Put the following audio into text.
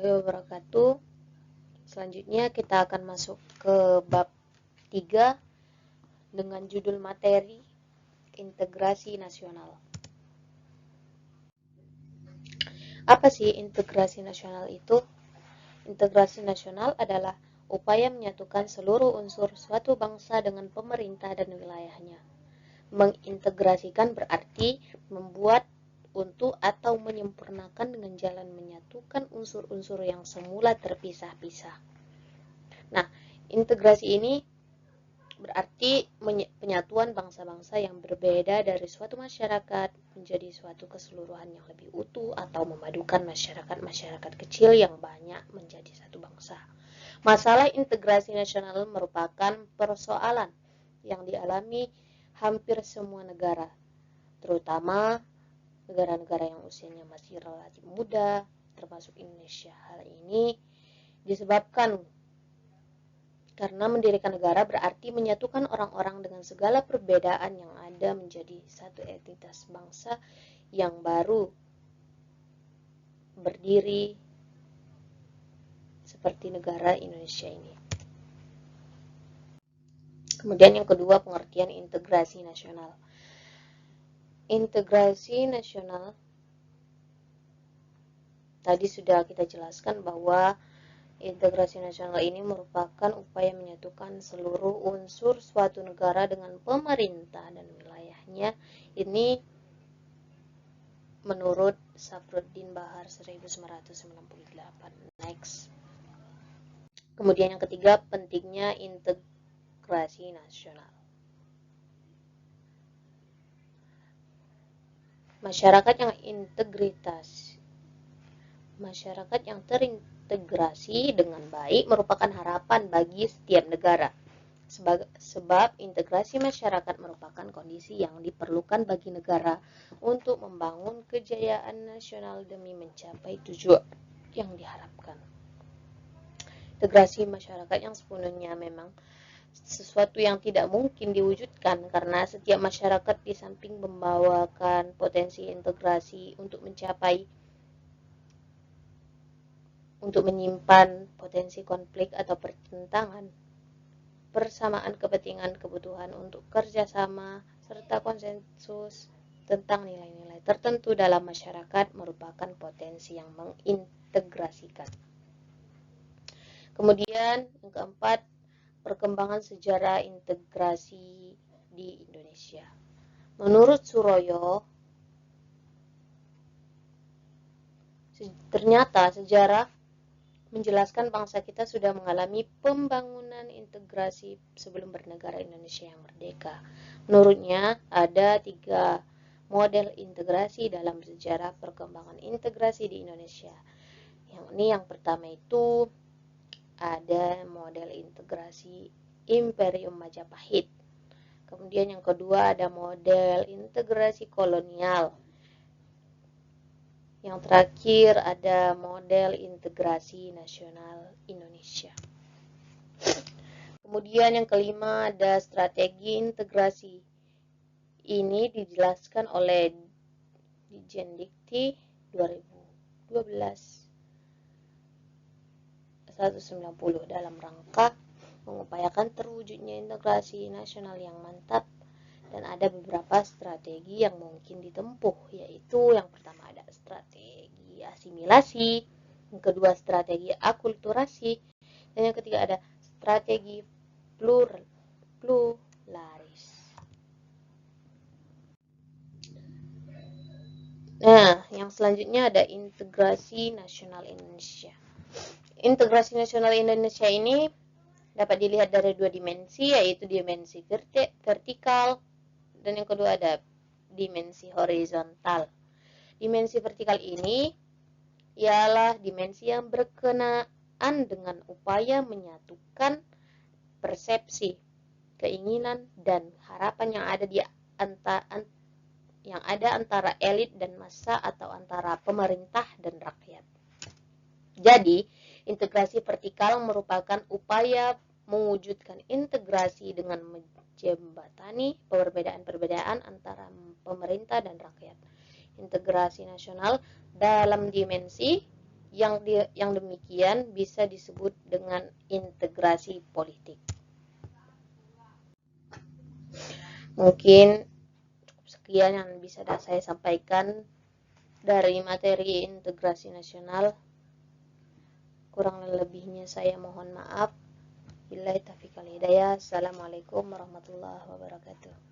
warahmatullahi wabarakatuh. Selanjutnya kita akan masuk ke bab 3 dengan judul materi integrasi nasional. Apa sih integrasi nasional itu? Integrasi nasional adalah upaya menyatukan seluruh unsur suatu bangsa dengan pemerintah dan wilayahnya. Mengintegrasikan berarti membuat untuk atau menyempurnakan dengan jalan menyatukan unsur-unsur yang semula terpisah-pisah. Nah, integrasi ini berarti penyatuan bangsa-bangsa yang berbeda dari suatu masyarakat menjadi suatu keseluruhan yang lebih utuh atau memadukan masyarakat-masyarakat kecil yang banyak menjadi satu bangsa. Masalah integrasi nasional merupakan persoalan yang dialami hampir semua negara, terutama negara-negara yang usianya masih relatif muda, termasuk Indonesia. Hal ini disebabkan karena mendirikan negara berarti menyatukan orang-orang dengan segala perbedaan yang ada menjadi satu entitas bangsa yang baru berdiri seperti negara Indonesia ini. Kemudian yang kedua, pengertian integrasi nasional. Integrasi nasional tadi sudah kita jelaskan bahwa integrasi nasional ini merupakan upaya menyatukan seluruh unsur suatu negara dengan pemerintah dan wilayahnya. Ini menurut Safruddin Bahar 1998. Next. Kemudian yang ketiga, pentingnya integrasi nasional. Masyarakat yang terintegrasi dengan baik merupakan harapan bagi setiap negara. Sebab integrasi masyarakat merupakan kondisi yang diperlukan bagi negara untuk membangun kejayaan nasional demi mencapai tujuan yang diharapkan. Integrasi masyarakat yang sepenuhnya memang sesuatu yang tidak mungkin diwujudkan karena setiap masyarakat di samping membawakan potensi integrasi untuk menyimpan potensi konflik atau pertentangan, persamaan kepentingan, kebutuhan untuk kerjasama, serta konsensus tentang nilai-nilai tertentu dalam masyarakat merupakan potensi yang mengintegrasikan. Kemudian yang keempat, perkembangan sejarah integrasi di Indonesia. Menurut Suroyo, ternyata sejarah menjelaskan bangsa kita sudah mengalami pembangunan integrasi sebelum bernegara Indonesia yang merdeka. Menurutnya, ada 3 model integrasi dalam sejarah perkembangan integrasi di Indonesia. Yang pertama itu ada model integrasi Imperium Majapahit. Kemudian yang kedua ada model integrasi kolonial. Yang terakhir ada model integrasi nasional Indonesia. Kemudian yang kelima ada strategi integrasi. Ini dijelaskan oleh Dijen Dikti 2012 190 dalam rangka mengupayakan terwujudnya integrasi nasional yang mantap, dan ada beberapa strategi yang mungkin ditempuh, yaitu yang pertama ada strategi asimilasi, yang kedua strategi akulturasi, dan yang ketiga ada strategi pluralis. Nah, yang selanjutnya ada integrasi nasional Indonesia. Integrasi nasional Indonesia ini dapat dilihat dari 2 dimensi, yaitu dimensi vertikal dan yang kedua ada dimensi horizontal. Dimensi vertikal ini ialah dimensi yang berkenaan dengan upaya menyatukan persepsi, keinginan dan harapan yang ada antara elit dan massa atau antara pemerintah dan rakyat. Jadi, integrasi vertikal merupakan upaya mewujudkan integrasi dengan menjembatani perbedaan-perbedaan antara pemerintah dan rakyat. Integrasi nasional dalam dimensi yang demikian bisa disebut dengan integrasi politik. Mungkin cukup sekian yang bisa saya sampaikan dari materi integrasi nasional. Kurang lebihnya saya mohon maaf. Billahi taufiq wal hidayah. Assalamualaikum warahmatullahi wabarakatuh.